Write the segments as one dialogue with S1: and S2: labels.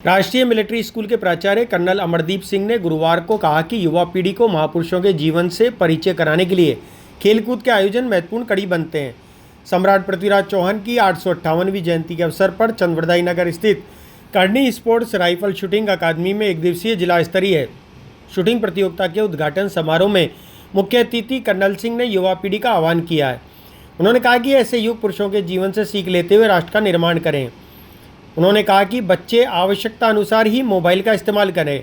S1: राष्ट्रीय military school के प्राचार्य कर्नल अमरदीप सिंह ने गुरुवार को कहा कि युवा पीढ़ी को महापुरुषों के जीवन से परिचय कराने के लिए खेलकूद के आयोजन महत्वपूर्ण कड़ी बनते हैं। सम्राट पृथ्वीराज चौहान की 858वीं जयंती के अवसर पर चंद्रवरदाई नगर स्थित कर्नी स्पोर्ट्स राइफल शूटिंग अकादमी में एक दिवसीय जिला स्तरीय शूटिंग प्रतियोगिता के उद्घाटन समारोह में मुख्य अतिथि कर्नल सिंह ने युवा पीढ़ी का आह्वान किया है। उन्होंने कहा कि ऐसे युग पुरुषों के जीवन से सीख लेते हुए राष्ट्र का निर्माण करें। उन्होंने कहा कि बच्चे आवश्यकता अनुसार ही मोबाइल का इस्तेमाल करें।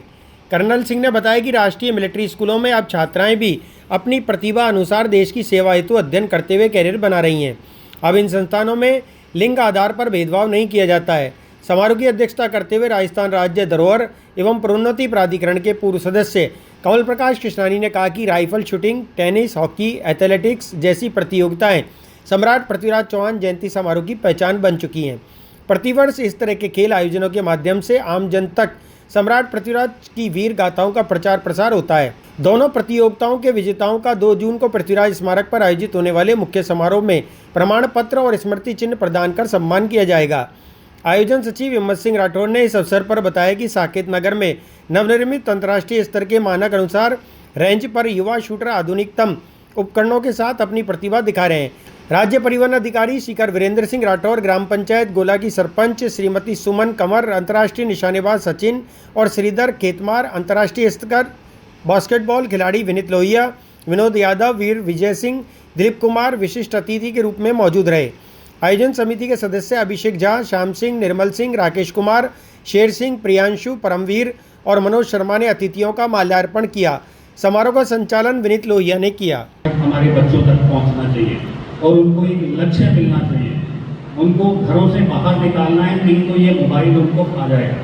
S1: कर्नल सिंह ने बताया कि राष्ट्रीय मिलिट्री स्कूलों में अब छात्राएं भी अपनी प्रतिभा अनुसार देश की सेवा हेतु अध्ययन करते हुए कैरियर बना रही हैं। अब इन संस्थानों में लिंग आधार पर भेदभाव नहीं किया जाता है। समारोह की अध्यक्षता करते हुए राजस्थान राज्य धरोहर एवं प्रोन्नति प्राधिकरण के पूर्व सदस्य कमल प्रकाश कृष्णानी ने कहा कि rifle shooting, tennis, hockey, athletics जैसी प्रतियोगिताएं सम्राट पृथ्वीराज चौहान जयंती समारोह की पहचान बन चुकी हैं। प्रतिवर्ष इस तरह के खेल आयोजनों के माध्यम से आम जन तक सम्राट पृथ्वीराज की वीर गाथाओं का प्रचार प्रसार होता है। दोनों प्रतियोगिताओं के विजेताओं का 2 जून को पृथ्वीराज स्मारक पर आयोजित होने वाले मुख्य समारोह में प्रमाण पत्र और स्मृति चिन्ह प्रदान कर सम्मान किया जाएगा। आयोजन सचिव हिम्मत सिंह राठौर ने इस अवसर पर बताया कि साकेत नगर में नवनिर्मित अंतर्राष्ट्रीय स्तर के मानक अनुसार रेंज पर युवा शूटर आधुनिकतम उपकरणों के साथ अपनी प्रतिभा दिखा रहे हैं। राज्य परिवहन अधिकारी शिखर वीरेंद्र सिंह राठौर, ग्राम पंचायत गोला की सरपंच श्रीमती सुमन कंवर, अंतर्राष्ट्रीय निशानेबाज सचिन और श्रीधर खेतमार, अंतर्राष्ट्रीय स्तर बास्केटबॉल खिलाड़ी विनीत लोहिया, विनोद यादव, वीर विजय सिंह, दिलीप कुमार विशिष्ट अतिथि के रूप में मौजूद रहे। आयोजन समिति के सदस्य अभिषेक झा, श्याम सिंह, निर्मल सिंह, राकेश कुमार, शेर सिंह, प्रियांशु, परमवीर और मनोज शर्मा ने अतिथियों का माल्यार्पण किया। समारोह का संचालन विनीत लोहिया ने किया।
S2: हमारे बच्चों तक पहुंचना चाहिए और उनको एक लक्ष्य मिलना चाहिए। उनको घरों से बाहर निकालना है, नहीं तो ये मोबाइल उनको खा जाएगा।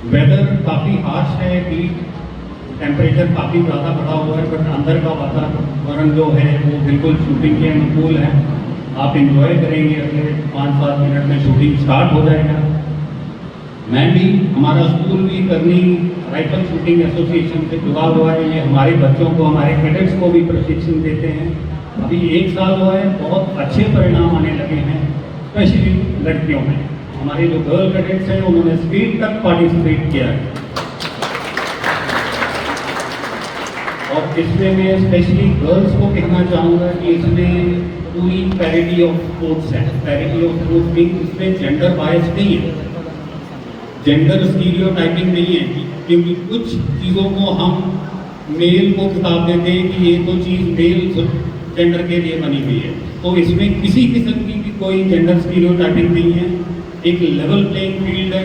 S2: वेदर काफ़ी हार्श है कि टेम्परेचर काफ़ी ज़्यादा बढ़ा हुआ है, बट अंदर का वातावरण जो है वो बिल्कुल शूटिंग के अनुकूल है। आप इंजॉय करेंगे। अगले 5-7 मिनट में शूटिंग स्टार्ट हो जाएगा। मैं भी, हमारा स्कूल भी करनी राइफल शूटिंग एसोसिएशन से जुड़ा हुआ है। ये हमारे बच्चों को, हमारे कैडेट्स को भी प्रशिक्षण देते हैं। अभी 1 साल हुआ है, बहुत अच्छे परिणाम आने लगे हैं, स्पेशली लड़कियों में। हमारे जो गर्ल कैडेट्स हैं उन्होंने स्पीड तक पार्टिसिपेट किया है। और इसमें मैं स्पेशली गर्ल्स को कहना चाहूँगा कि इसमें पूरी पैरिटी ऑफ स्पोर्ट्स है। पैरिटी ऑफ स्पोर्ट्स मीन इसमें जेंडर बायस नहीं है, जेंडर स्टीरियोटाइपिंग नहीं है, क्योंकि कुछ चीज़ों को हम मेल को खिताब देते हैं कि ये तो चीज़ मेल जेंडर के लिए बनी हुई है। तो इसमें किसी किस्म की भी कोई जेंडर स्टीरियोटाइपिंग नहीं है। एक लेवल प्लेइंग फील्ड है।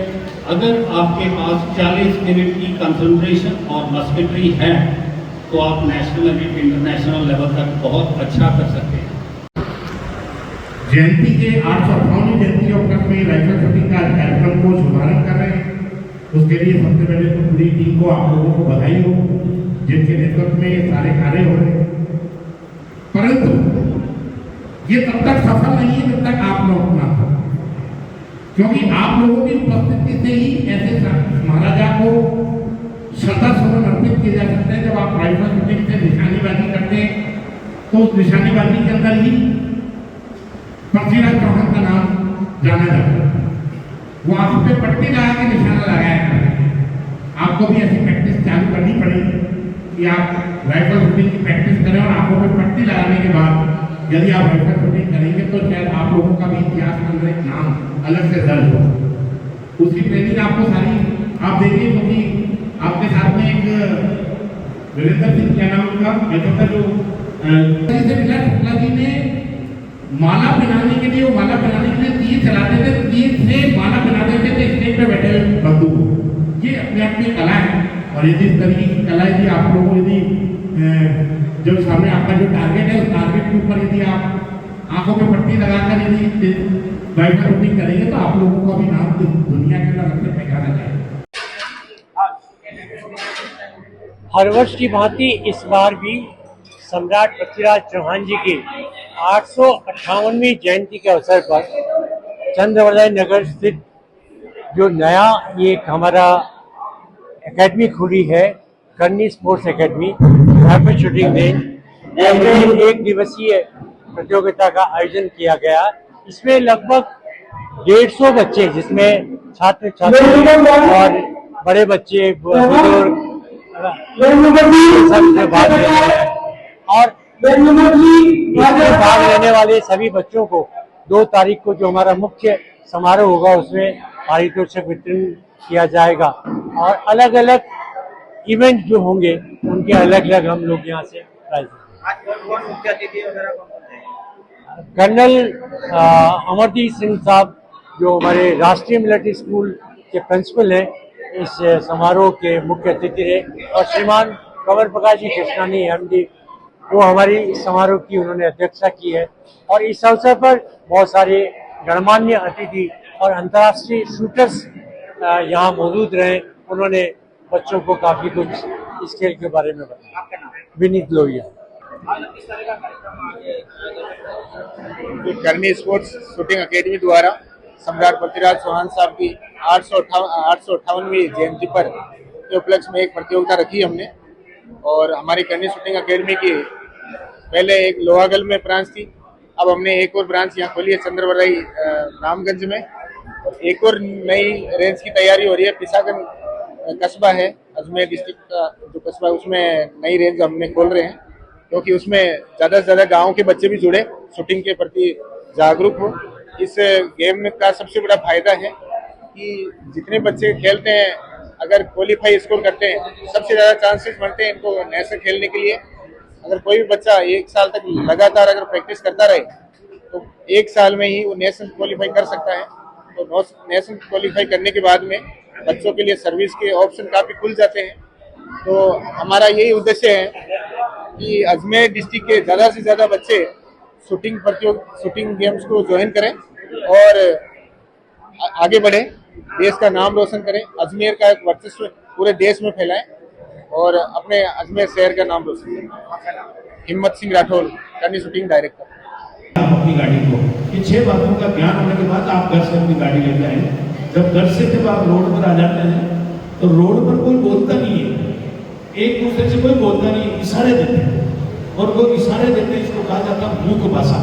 S2: अगर आपके पास 40 मिनट की कंसंट्रेशन और मस्किटरी है तो आप नेशनल एंड इंटरनेशनल लेवल तक बहुत अच्छा कर सकते हैं।
S3: जयंती के 858वीं जयंती के उपलक्ष्य में राइफल शूटिंग का कार्यक्रम को शुभारंभ कर रहे हैं। उसके लिए सबसे पहले तो पूरी टीम को, आप लोगों को बधाई हो, जिनके नेतृत्व में ये सारे कार्य हो रहे हैं। परंतु ये तब तक सफल नहीं है जब तक आप लोग ना हो, क्योंकि आप लोगों की उपस्थिति से ही ऐसे महाराजा को श्रद्धासुमन अर्पित किए जा सकते हैं। जब आप राइफल शूटिंग से निशानेबाजी करते हैं तो उस निशानेबाजी के अंदर ही पृथ्वीराज चौहान का नाम जाना जाता है। वो आंखों पे पट्टी लगा के निशाना लगाया करें। आपको भी ऐसी प्रैक्टिस चालू करनी पड़ेगी कि आप राइफल शूटिंग की प्रैक्टिस करें और आंखों पे पट्टी लगाने के बाद यदि आप राइफल शूटिंग करेंगे तो शायद आप लोगों का भी इतिहास के अंदर एक नाम अलग से दर्ज हो। उसकी ट्रेनिंग आपको सारी आप देखिए, क्योंकि आपके साथ में एक वीरेंद्र सिंह, क्या नाम उनका, जो शुक्ला जी ने माला बनाने के लिए, वो माला बनाने के लिए तीर चलाते थे, तीर से माला बना देते थे स्टेज पे बैठे बंदूक। ये अपने आप में कला है। और यदि इस तरीके की कला यदि आप लोगों, यदि जो सामने आपका जो टारगेट है उस टारगेट के ऊपर यदि आप आंखों पे पट्टी लगाकर यदि राइफल शूटिंग करेंगे तो आप लोगों का भी नाम दुनिया के अंदर अपने पहचाना जाएगा।
S4: हर वर्ष की भांति इस बार भी सम्राट पृथ्वीराज चौहान जी की 858वीं जयंती के अवसर पर चंद्रवरदाई नगर स्थित जो नया ये हमारा एकेडमी खुली है, कर्नी sports academy rifle shooting range, इसमें 1 दिवसीय प्रतियोगिता का आयोजन किया गया। इसमें लगभग 150 बच्चे, जिसमें छात्र छात्री और बड़े बच्चे, बुजुर्ग सब भाग ले रहे हैं। और इसमें भाग लेने वाले सभी बच्चों को 2 तारीख को जो हमारा मुख्य समारोह होगा उसमें पारितोषिक वितरण किया जाएगा। और अलग अलग इवेंट जो होंगे उनके अलग अलग हम लोग यहाँ से प्राइज कर्नल अमरदीप सिंह साहब जो हमारे राष्ट्रीय मिलिट्री स्कूल के प्रिंसिपल हैं, इस समारोह के मुख्य अतिथि रहे। और श्रीमान कंवर प्रकाश जी कृष्णानी एमडी, वो हमारी इस समारोह की उन्होंने अध्यक्षता की है। और इस अवसर पर बहुत सारे गणमान्य अतिथि और अंतर्राष्ट्रीय शूटर्स यहाँ मौजूद रहे। उन्होंने बच्चों को काफी कुछ इस खेल के बारे में बताया। विनीत लोहिया।
S5: करनी स्पोर्ट्स शूटिंग अकेडमी द्वारा सम्राट पृथ्वीराज चौहान साहब की 858वीं जयंती पर के उपलक्ष्य में एक प्रतियोगिता रखी हमने। और हमारी करनी शूटिंग अकेडमी की पहले एक लोहागल में ब्रांच थी, अब हमने एक और ब्रांच यहाँ खोली है चंद्रवराई रामगंज में। एक और नई रेंज की तैयारी हो रही है, पिसागन कस्बा है अजमेर डिस्ट्रिक्ट का जो कस्बा है, उसमें नई रेंज हमने खोल रहे हैं, क्योंकि उसमें ज़्यादा से ज़्यादा गाँव के बच्चे भी जुड़े, शूटिंग के प्रति जागरूक हो। इस गेम का सबसे बड़ा फायदा है कि जितने बच्चे खेलते हैं अगर क्वालिफाई स्कोर करते हैं तो सबसे ज़्यादा चांसेस बनते हैं इनको नेशनल खेलने के लिए। अगर कोई भी बच्चा 1 साल तक लगातार अगर प्रैक्टिस करता रहे तो 1 साल में ही वो नेशनल क्वालिफाई कर सकता है। तो नेशनल क्वालिफाई करने के बाद में बच्चों के लिए सर्विस के ऑप्शन काफ़ी खुल जाते हैं। तो हमारा यही उद्देश्य है कि अजमेर डिस्ट्रिक्ट के ज़्यादा से ज़्यादा बच्चे शूटिंग गेम्स को ज्वाइन करें और आगे बढ़े, देश का नाम रोशन करें, अजमेर का एक वर्चस्व पूरे देश में फैलाएं और अपने अजमेर शहर का नाम रोशन करें। हिम्मत सिंह राठौर, करनी शूटिंग डायरेक्टर।
S6: आप अपनी गाड़ी को ये 6 बातों का ज्ञान होने के बाद आप घर से अपनी गाड़ी लेकर आए। जब घर से जब आप रोड पर आ जाते हैं तो रोड पर कोई बोलता नहीं है, एक दूसरे से कोई बोलता नहीं, इशारे देते हैं। और वो इशारे देते हैं, इसको कहा जाता है मूक भाषा।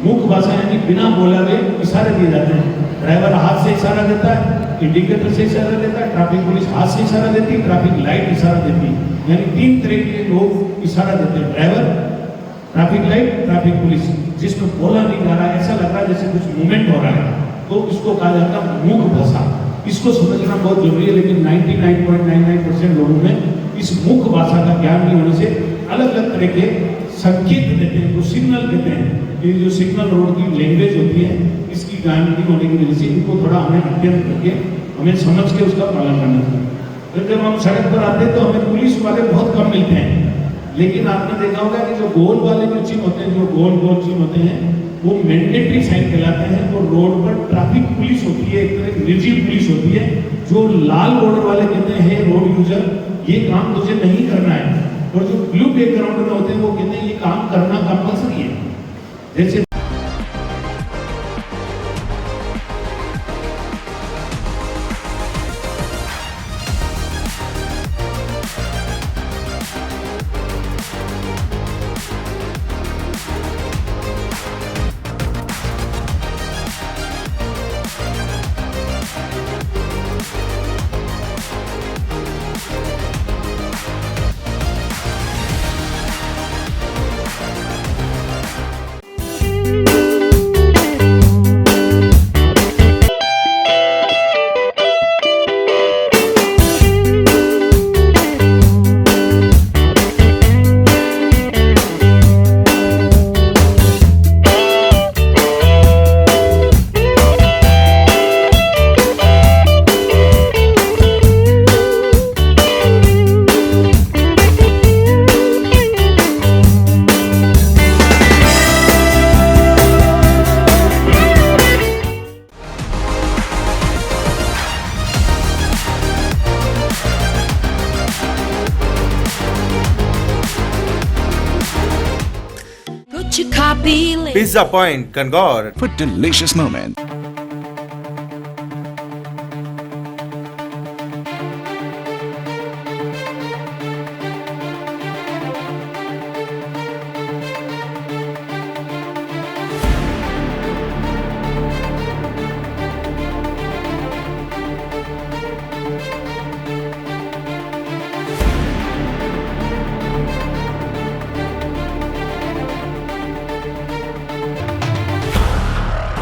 S6: मूक भाषा यानी बिना बोला हुए इशारे दिए जाते हैं। ड्राइवर हाथ से इशारा देता है, इंडिकेटर से इशारा देता है, ट्रैफिक पुलिस हाथ से इशारा देती है, ट्रैफिक लाइट इशारा देती है। यानी 3 तरह के लोग इशारा देते हैं, driver, traffic light, traffic police. जिसमें बोला नहीं जा रहा है, ऐसा लग रहा है जैसे कुछ मूवमेंट हो रहा है, तो इसको कहा जाता है मूक भाषा। इसको समझना बहुत जरूरी है, लेकिन 99.99% लोगों में इस मुख भाषा का ज्ञान नहीं होने से अलग अलग तरह के संकेत देते हैं, जो सिग्नल देते हैं। ये जो सिग्नल रोड की लैंग्वेज होती है, इसकी ज्ञान नहीं होने की वजह से इनको थोड़ा हमें अध्ययन करके हमें समझ के उसका पालन करना चाहिए। तो जब हम सड़क पर आते हैं तो हमें पुलिस वाले बहुत कम मिलते हैं, लेकिन आपने देखा होगा कि जो गोल वाले जो चिन्ह होते हैं, जो गोल गोल चिन्ह होते हैं, वो मैंडेटरी साइन कहलाते हैं। तो रोड पर ट्रैफिक पुलिस होती है, एक तरह की निर्जीव पुलिस होती है। जो लाल बॉर्डर वाले कहते हैं रोड यूजर, ये काम तुझे नहीं करना है। और जो ब्लू बैकग्राउंड में होते हैं वो कहते हैं ये काम करना कंपल्सरी है। जैसे
S7: Pizza Point, Kangor.
S8: For delicious moment.